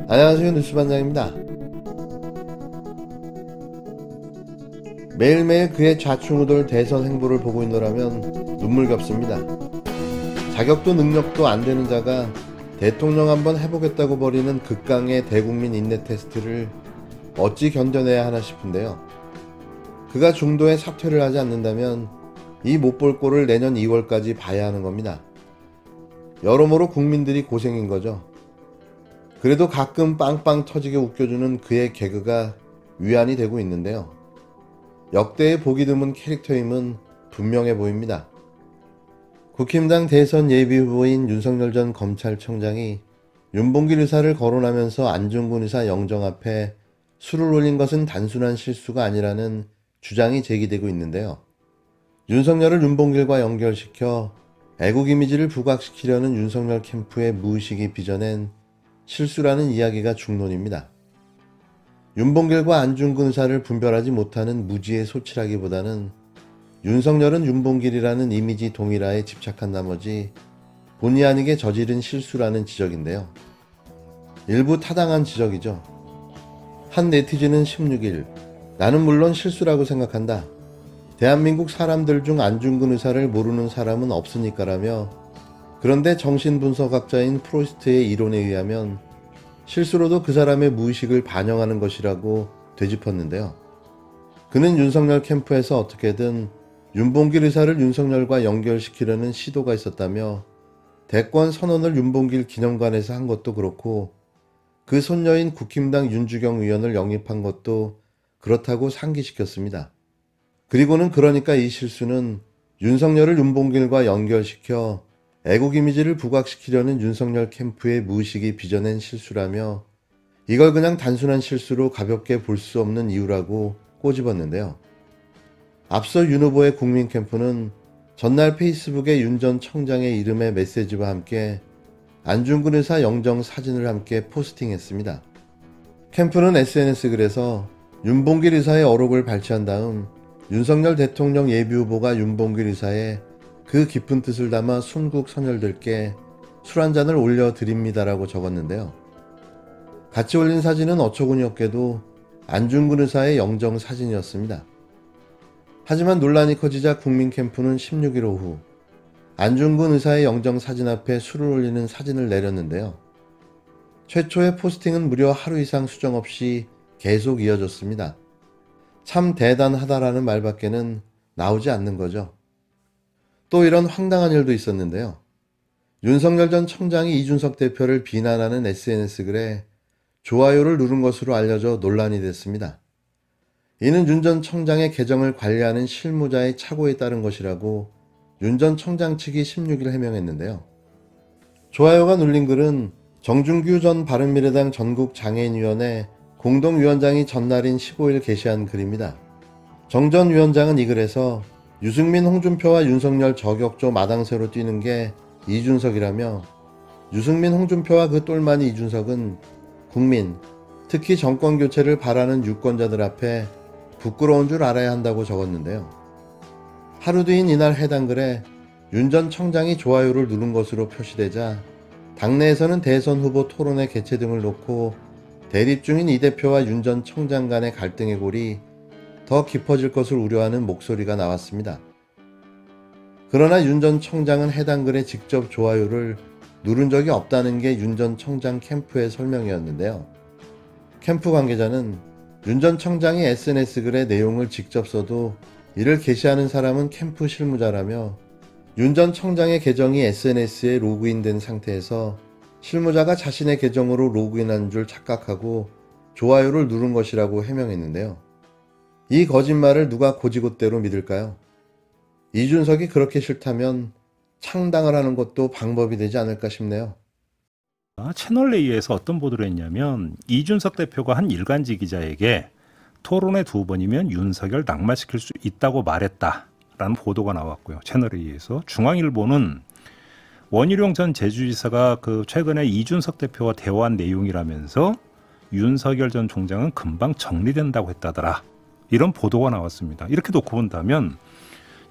안녕하세요, 뉴스반장입니다. 매일매일 그의 좌충우돌 대선 행보를 보고 있노라면 눈물겹습니다. 자격도 능력도 안 되는 자가 대통령 한번 해보겠다고 벌이는 극강의 대국민 인내 테스트를 어찌 견뎌내야 하나 싶은데요. 그가 중도에 사퇴를 하지 않는다면 이 못 볼 꼴을 내년 2월까지 봐야 하는 겁니다. 여러모로 국민들이 고생인 거죠. 그래도 가끔 빵빵 터지게 웃겨주는 그의 개그가 위안이 되고 있는데요. 역대의 보기 드문 캐릭터임은 분명해 보입니다. 국힘당 대선 예비후보인 윤석열 전 검찰총장이 윤봉길 의사를 거론하면서 안중근 의사 영정 앞에 술을 올린 것은 단순한 실수가 아니라는 주장이 제기되고 있는데요. 윤석열을 윤봉길과 연결시켜 애국 이미지를 부각시키려는 윤석열 캠프의 무의식이 빚어낸 실수라는 이야기가 중론입니다. 윤봉길과 안중근 의사를 분별하지 못하는 무지의 소치라기보다는 윤석열은 윤봉길이라는 이미지 동일화에 집착한 나머지 본의 아니게 저지른 실수라는 지적인데요. 일부 타당한 지적이죠. 한 네티즌은 16일 나는 물론 실수라고 생각한다. 대한민국 사람들 중 안중근 의사를 모르는 사람은 없으니까라며, 그런데 정신분석학자인 프로스트의 이론에 의하면 실수로도 그 사람의 무의식을 반영하는 것이라고 되짚었는데요. 그는 윤석열 캠프에서 어떻게든 윤봉길 의사를 윤석열과 연결시키려는 시도가 있었다며 대권 선언을 윤봉길 기념관에서 한 것도 그렇고 그 손녀인 국힘당 윤주경 의원을 영입한 것도 그렇다고 상기시켰습니다. 그리고는 그러니까 이 실수는 윤석열을 윤봉길과 연결시켜 애국 이미지를 부각시키려는 윤석열 캠프의 무의식이 빚어낸 실수라며 이걸 그냥 단순한 실수로 가볍게 볼 수 없는 이유라고 꼬집었는데요. 앞서 윤 후보의 국민 캠프는 전날 페이스북에 윤 전 청장의 이름의 메시지와 함께 안중근 의사 영정 사진을 함께 포스팅했습니다. 캠프는 SNS 글에서 윤봉길 의사의 어록을 발췌한 다음 윤석열 대통령 예비후보가 윤봉길 의사의 그 깊은 뜻을 담아 순국 선열들께 술 한잔을 올려드립니다라고 적었는데요. 같이 올린 사진은 어처구니없게도 안중근 의사의 영정 사진이었습니다. 하지만 논란이 커지자 국민 캠프는 16일 오후 안중근 의사의 영정 사진 앞에 술을 올리는 사진을 내렸는데요. 최초의 포스팅은 무려 하루 이상 수정 없이 계속 이어졌습니다. 참 대단하다라는 말밖에는 나오지 않는 거죠. 또 이런 황당한 일도 있었는데요. 윤석열 전 청장이 이준석 대표를 비난하는 SNS 글에 좋아요를 누른 것으로 알려져 논란이 됐습니다. 이는 윤 전 청장의 계정을 관리하는 실무자의 착오에 따른 것이라고 윤 전 청장 측이 16일 해명했는데요. 좋아요가 눌린 글은 정준규 전 바른미래당 전국장애인위원회 공동위원장이 전날인 15일 게시한 글입니다. 정 전 위원장은 이 글에서 유승민, 홍준표와 윤석열 저격조 마당새로 뛰는 게 이준석이라며 유승민, 홍준표와 그 똘마니 이준석은 국민, 특히 정권교체를 바라는 유권자들 앞에 부끄러운 줄 알아야 한다고 적었는데요. 하루 뒤인 이날 해당 글에 윤 전 청장이 좋아요를 누른 것으로 표시되자 당내에서는 대선 후보 토론회 개최 등을 놓고 대립 중인 이 대표와 윤 전 청장 간의 갈등의 골이 더 깊어질 것을 우려하는 목소리가 나왔습니다. 그러나 윤 전 청장은 해당 글에 직접 좋아요를 누른 적이 없다는 게 윤 전 청장 캠프의 설명이었는데요. 캠프 관계자는 윤 전 청장이 SNS 글의 내용을 직접 써도 이를 게시하는 사람은 캠프 실무자라며 윤 전 청장의 계정이 SNS에 로그인된 상태에서 실무자가 자신의 계정으로 로그인한 줄 착각하고 좋아요를 누른 것이라고 해명했는데요. 이 거짓말을 누가 고지곳대로 믿을까요? 이준석이 그렇게 싫다면 창당을 하는 것도 방법이 되지 않을까 싶네요. 채널A에서 어떤 보도를 했냐면 이준석 대표가 한 일간지 기자에게 토론회 2번이면 윤석열 낙마시킬 수 있다고 말했다라는 보도가 나왔고요. 채널A에서 중앙일보는 원희룡 전 제주지사가 최근에 이준석 대표와 대화한 내용이라면서 윤석열 전 총장은 금방 정리된다고 했다더라. 이런 보도가 나왔습니다. 이렇게 놓고 본다면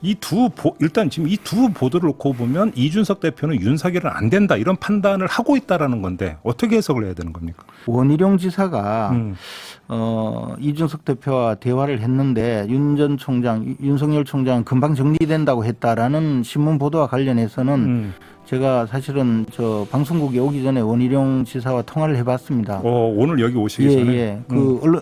일단 지금 이 두 보도를 놓고 보면 이준석 대표는 윤석열은 안 된다 이런 판단을 하고 있다라는 건데 어떻게 해석을 해야 되는 겁니까? 원희룡 지사가 이준석 대표와 대화를 했는데 윤석열 총장 금방 정리된다고 했다라는 신문 보도와 관련해서는 제가 사실은 저 방송국에 오기 전에 원희룡 지사와 통화를 해봤습니다. 오늘 여기 오시기 전에.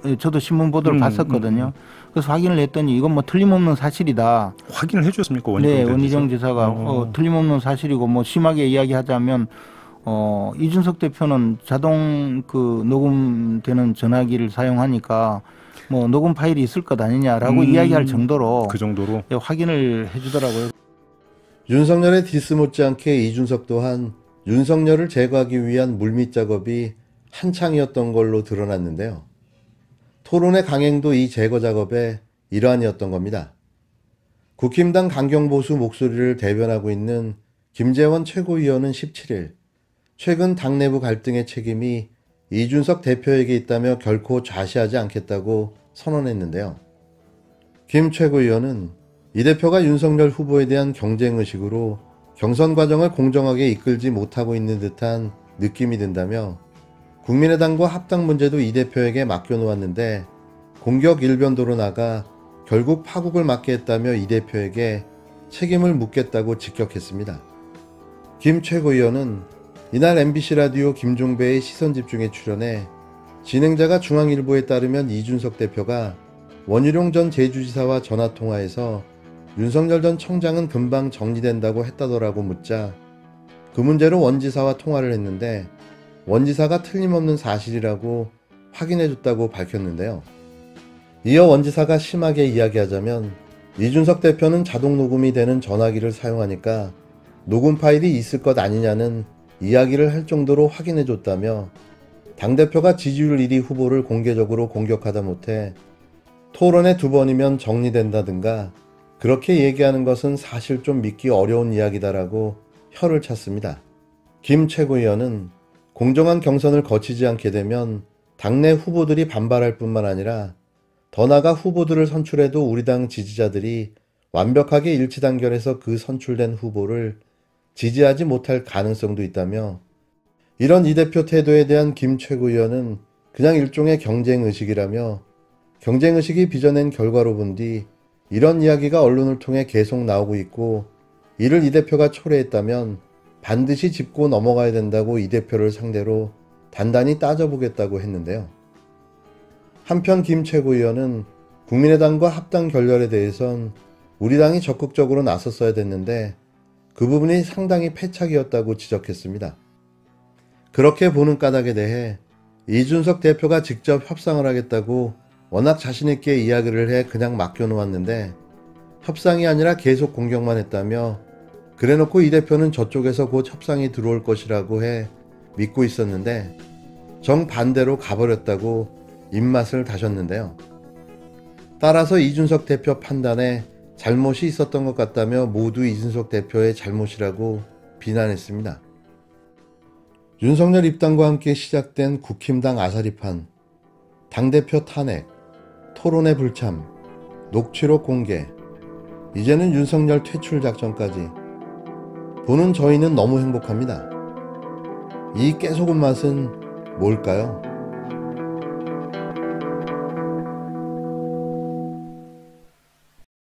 예. 저도 신문 보도를 봤었거든요. 그래서 확인을 했더니 이건 뭐 틀림없는 사실이다. 확인을 해주셨습니까? 원희룡 지사가 틀림없는 사실이고 뭐 심하게 이야기하자면 이준석 대표는 자동 그 녹음되는 전화기를 사용하니까 뭐 녹음 파일이 있을 것 아니냐라고 이야기할 정도로 그 정도로 예, 확인을 해주더라고요. 윤석열의 디스 못지않게 이준석 또한 윤석열을 제거하기 위한 물밑 작업이 한창이었던 걸로 드러났는데요. 토론의 강행도 이 제거 작업의 일환이었던 겁니다. 국힘당 강경보수 목소리를 대변하고 있는 김재원 최고위원은 17일 최근 당내부 갈등의 책임이 이준석 대표에게 있다며 결코 좌시하지 않겠다고 선언했는데요. 김 최고위원은 이 대표가 윤석열 후보에 대한 경쟁의식으로 경선 과정을 공정하게 이끌지 못하고 있는 듯한 느낌이 든다며 국민의당과 합당 문제도 이 대표에게 맡겨놓았는데 공격 일변도로 나가 결국 파국을 맞게 했다며 이 대표에게 책임을 묻겠다고 직격했습니다. 김 최고위원은 이날 MBC 라디오 김종배의 시선집중에 출연해 진행자가 중앙일보에 따르면 이준석 대표가 원희룡 전 제주지사와 전화통화에서 윤석열 전 청장은 금방 정리된다고 했다더라고 묻자 그 문제로 원 지사와 통화를 했는데 원 지사가 틀림없는 사실이라고 확인해줬다고 밝혔는데요. 이어 원 지사가 심하게 이야기하자면 이준석 대표는 자동 녹음이 되는 전화기를 사용하니까 녹음 파일이 있을 것 아니냐는 이야기를 할 정도로 확인해줬다며 당대표가 지지율 1위 후보를 공개적으로 공격하다 못해 토론에 2번이면 정리된다든가 그렇게 얘기하는 것은 사실 좀 믿기 어려운 이야기다라고 혀를 찼습니다. 김 최고위원은 공정한 경선을 거치지 않게 되면 당내 후보들이 반발할 뿐만 아니라 더 나아가 후보들을 선출해도 우리 당 지지자들이 완벽하게 일치단결해서 그 선출된 후보를 지지하지 못할 가능성도 있다며 이런 이 대표 태도에 대한 김 최고위원은 그냥 일종의 경쟁의식이라며 경쟁의식이 빚어낸 결과로 본 뒤 이런 이야기가 언론을 통해 계속 나오고 있고 이를 이 대표가 초래했다면 반드시 짚고 넘어가야 된다고 이 대표를 상대로 단단히 따져보겠다고 했는데요. 한편 김 최고위원은 국민의당과 합당 결렬에 대해선 우리 당이 적극적으로 나섰어야 됐는데 그 부분이 상당히 패착이었다고 지적했습니다. 그렇게 보는 까닭에 대해 이준석 대표가 직접 협상을 하겠다고 워낙 자신있게 이야기를 해 그냥 맡겨놓았는데 협상이 아니라 계속 공격만 했다며 그래놓고 이 대표는 저쪽에서 곧 협상이 들어올 것이라고 해 믿고 있었는데 정반대로 가버렸다고 입맛을 다셨는데요. 따라서 이준석 대표 판단에 잘못이 있었던 것 같다며 모두 이준석 대표의 잘못이라고 비난했습니다. 윤석열 입당과 함께 시작된 국힘당 아사리판, 당대표 탄핵, 토론의 불참, 녹취록 공개, 이제는 윤석열 퇴출 작전까지 보는 저희는 너무 행복합니다. 이 깨소금 맛은 뭘까요?